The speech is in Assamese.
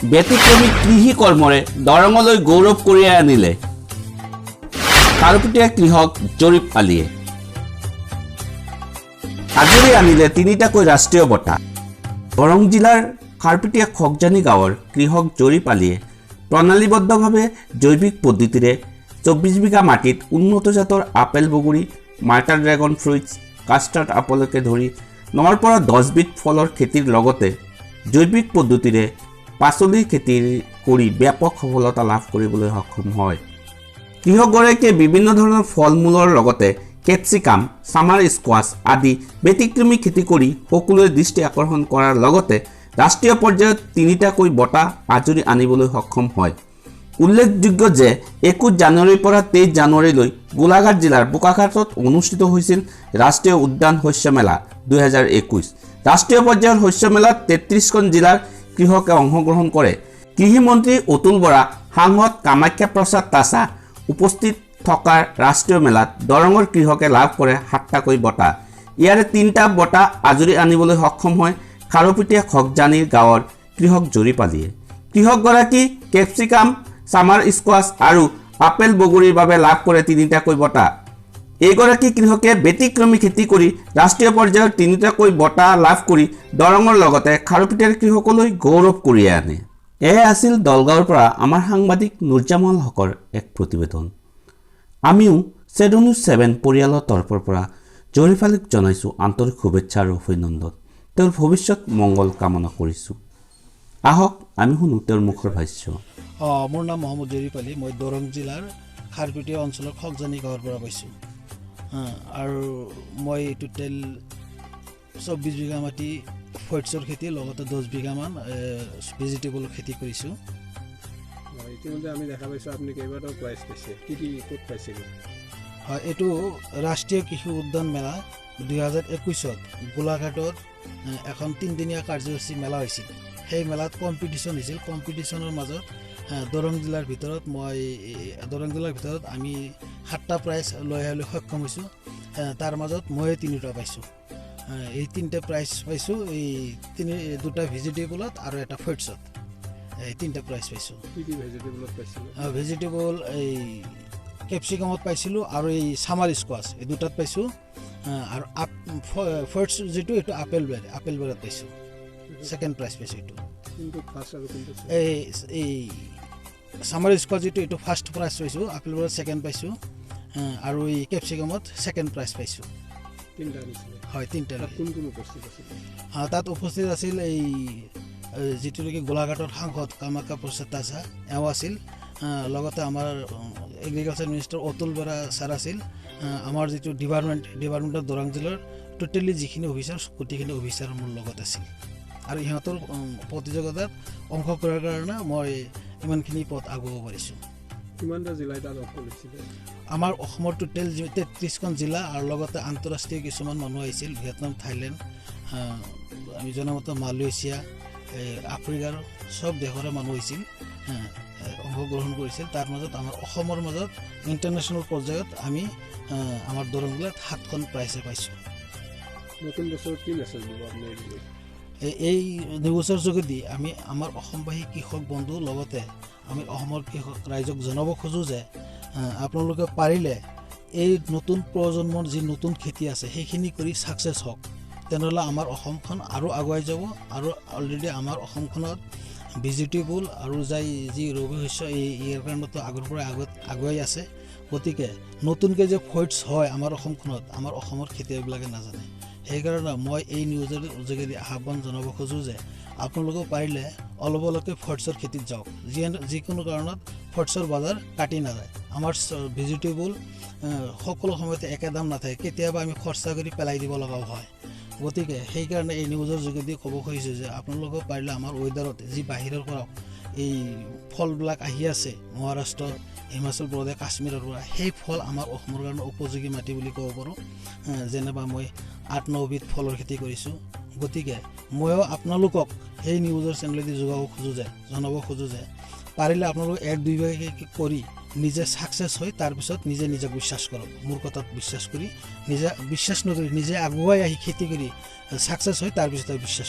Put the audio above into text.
ব্যতিক্ৰমী কৃষি কৰ্মৰে দৰঙলৈ গৌৰৱ কঢ়িয়াই আনিলে খাৰুপেটীয়া কৃষক জৰীপ আলীয়ে। আজৰি আনিলে তিনিটাকৈ ৰাষ্ট্ৰীয় বঁটা। দৰং জিলাৰ খাৰুপেটীয়া খগজানী গাঁৱৰ কৃষক জৰীপ আলীয়ে প্ৰণালীবদ্ধভাৱে জৈৱিক পদ্ধতিৰে 24 বিঘা মাটিত উন্নত জাতৰ আপেল বগৰী, মাৰ্টাৰ ড্ৰেগন ফ্ৰুইটছ, কাষ্টাৰ্ড আপলকে ধৰি 9ৰ পৰা 10 বিধ ফলৰ খেতিৰ লগতে জৈৱিক পদ্ধতিৰে পাচলিৰ খেতি কৰি ব্যাপক সফলতা লাভ কৰিবলৈ সক্ষম হয়। কৃষকগৰাকীয়ে বিভিন্ন ধৰণৰ ফল মূলৰ লগতে কেপচিকাম, সামাৰ স্কোৱাছ আদি ব্যতিক্ৰমী খেতি কৰি সকলোৰে দৃষ্টি আকৰ্ষণ কৰাৰ লগতে ৰাষ্ট্ৰীয় পৰ্যায়ত 3টাকৈ বঁটা আজৰি আনিবলৈ সক্ষম হয়। উল্লেখযোগ্য যে 21 জানুৱাৰীৰ পৰা 23 জানুৱাৰীলৈ গোলাঘাট জিলাৰ বোকাখাতত অনুষ্ঠিত হৈছিল ৰাষ্ট্ৰীয় উদ্যান শস্য মেলা 2021। ৰাষ্ট্ৰীয় পৰ্যায়ৰ শস্য মেলাত 33খন জিলাৰ কৃষকে অংশগ্ৰহণ কৰে। কৃষিমন্ত্ৰী অতুল বৰা, সাংসদ কামাখ্যা প্ৰসাদ তাছা উপস্থিত থকাৰ ৰাষ্ট্ৰীয় মেলাত দৰঙৰ কৃষকে লাভ কৰে 7টাকৈ বঁটা। ইয়াৰে 3টা বঁটা আজৰি আনিবলৈ সক্ষম হয় খাৰুপেটীয়া খগজানীৰ গাঁৱৰ কৃষক জৰীপ আলীয়ে। কৃষকগৰাকী কেপচিকাম, সামাৰ স্কোৱাছ আৰু আপেল বগৰীৰ বাবে লাভ কৰে 3টাকৈ বঁটা। এইগৰাকী কৃষকে ব্যতিক্ৰমী খেতি কৰি ৰাষ্ট্ৰীয় পৰ্যায়ত 3টাকৈ বঁটা লাভ কৰি দৰঙৰ লগতে খাৰুপেটীয়াৰ কৃষকলৈ গৌৰৱ কঢ়িয়াই আনে। এয়া আছিল দলগাঁৱৰ পৰা আমাৰ সাংবাদিক নুৰজামাল হকৰ এক প্ৰতিবেদন। আমিও চেডো নিউজ 7 পৰিয়ালৰ তৰফৰ পৰা জৰীপ আলীক জনাইছোঁ আন্তৰিক শুভেচ্ছা আৰু অভিনন্দন। তেওঁৰ ভৱিষ্যত মংগল কামনা কৰিছোঁ। আহক আমি শুনো তেওঁৰ মুখৰ ভাষ্য। মোৰ নাম মহম্মদ জৰীপ আলী। মই দৰং জিলাৰ খাৰুপেটীয়া অঞ্চলৰ খগজানী গাঁৱৰ পৰা কৈছোঁ। আৰু মই টোটেল 24 বিঘা মাটি ফ্ৰুইটছৰ খেতি লগতে 10 বিঘামান ভেজিটেবল খেতি কৰিছোঁ। ইতিমধ্যে আমি দেখা পাইছোঁ আপুনি কেইবাটাও প্ৰাইজ পাইছে, কি ক'ত পাইছে? হয়, এইটো ৰাষ্ট্ৰীয় কৃষি উদ্যান মেলা 2021ত গোলাঘাটত এখন 3দিনীয়া কাৰ্যসূচী মেলা হৈছিল। সেই মেলাত কম্পিটিশ্যন হৈছিল। কম্পিটিশ্যনৰ মাজত দৰং জিলাৰ ভিতৰত আমি 7টা প্ৰাইজ লৈ আহিবলৈ সক্ষম হৈছোঁ। তাৰ মাজত মই 3টা পাইছোঁ। এই 3টা প্ৰাইজ পাইছোঁ। এই 2টা ভেজিটেবলত আৰু এটা ফ্ৰুইটছত। এই 3টা প্ৰাইজ পাইছোঁ। কি ভেজিটেবলত পাইছিলোঁ? ভেজিটেবল এই কেপচিকামত পাইছিলোঁ আৰু এই সামাৰ স্কোৱাছ এই 2টাত পাইছোঁ। আৰু ফ্ৰুইটছ যিটো এইটো আপেল বেৰত পাইছোঁ। ছেকেণ্ড প্ৰাইজ পাইছোঁ এইটো। এই সামাৰ স্কোৱাছ যিটো এইটো ফাৰ্ষ্ট প্ৰাইজ পাইছোঁ, আপেল বেৰত ছেকেণ্ড পাইছোঁ, আৰু এই কেপচিকামত ছেকেণ্ড প্ৰাইজ পাইছোঁ। 3টা হয়, 3টা। কোন উপস্থিত আছিল? তাত উপস্থিত আছিল এই যিটো নেকি গোলাঘাটৰ সাংসদ কামাখ্যা প্ৰসাদ তাছা এওঁ আছিল। লগতে আমাৰ agriculture minister Atul Bora sir আছিল। আমাৰ যিটো ডিপাৰ্টমেণ্টৰ দৰং জিলাৰ টোটেলি যিখিনি অফিচাৰ গোটেইখিনি অফিচাৰ মোৰ লগত আছিল। আৰু ইহঁতৰ প্ৰতিযোগিতাত অংশ কৰাৰ কাৰণে মই ইমানখিনি পথ আগুৱাব পাৰিছোঁ। কিমানটা জিলাই তাত অংশ লৈছিলে? আমাৰ অসমৰ টোটেল 33খন জিলা আৰু লগতে আন্তঃৰাষ্ট্ৰীয় কিছুমান মানুহ আহিছিল। ভিয়েটনাম, থাইলেণ্ড, আমি জনামতে মালয়েছিয়া, আফ্ৰিকাৰ চব দেশৰে মানুহ আহিছিল, অংশগ্ৰহণ কৰিছিল। তাৰ মাজত আমাৰ অসমৰ মাজত ইণ্টাৰনেশ্যনেল পৰ্যায়ত আমি আমাৰ দৰং জিলাত 7খন প্ৰাইজে পাইছোঁ। নতুন বছৰত কি মেছেজ দিব আপুনি? এই নিউজৰ যোগেদি আমি আমাৰ অসমবাসী কৃষক বন্ধু লগতে আমি অসমৰ কৃষক ৰাইজক জনাব খোজোঁ যে আপোনালোকে পাৰিলে এই নতুন প্ৰজন্মৰ যি নতুন খেতি আছে সেইখিনি কৰি ছাকচেছ হওক। তেনেহ'লে আমাৰ অসমখন আৰু আগুৱাই যাব। আৰু অলৰেডি আমাৰ অসমখনত ভেজিটেবল আৰু যি ৰবি শস্য ইয়াৰ কাৰণেতো আগৰ পৰাই আগুৱাই আছে। গতিকে নতুনকৈ যে ফ্ৰুইটছ হয় আমাৰ অসমখনত, আমাৰ অসমৰ খেতিয়কবিলাকে নাজানে। সেইকাৰণে মই এই নিউজৰ যোগেদি আহ্বান জনাব খোজোঁ যে আপোনালোকে পাৰিলে অলপ অলপকৈ ফ্ৰুইটছৰ খেতিত যাওক। যিকোনো কাৰণত ফ্ৰুইটছৰ বজাৰ কাটি নাযায়। আমাৰ ভেজিটেবল সকলো সময়তে একে দাম নাথাকে। কেতিয়াবা আমি খৰচা কৰি পেলাই দিব লগাও হয়। গতিকে সেইকাৰণে এই নিউজৰ যোগেদি ক'ব খুজিছোঁ যে আপোনালোকে পাৰিলে আমাৰ ৱেডাৰত যি বাহিৰৰ পৰা এই ফলবিলাক আহি আছে মহাৰাষ্ট্ৰ, হিমাচল প্ৰদেশ, কাশ্মীৰৰ পৰা, সেই ফল আমাৰ অসমৰ কাৰণে উপযোগী মাটি বুলি ক'ব পাৰোঁ। যেনিবা মই 8-9 বিধ ফলৰ খেতি কৰিছোঁ। গতিকে ময়ো আপোনালোকক সেই নিউজৰ চেনেলেদি জনাব খোজোঁ যে পাৰিলে আপোনালোকে 1-2 বিঘাকৈ কৰি নিজে ছাকচেছ হৈ তাৰপিছত নিজক বিশ্বাস কৰক। মোৰ কথাত বিশ্বাস কৰি বিশ্বাস নকৰি নিজে আগুৱাই আহি খেতি কৰি ছাকচেছ হৈ তাৰপিছত বিশ্বাস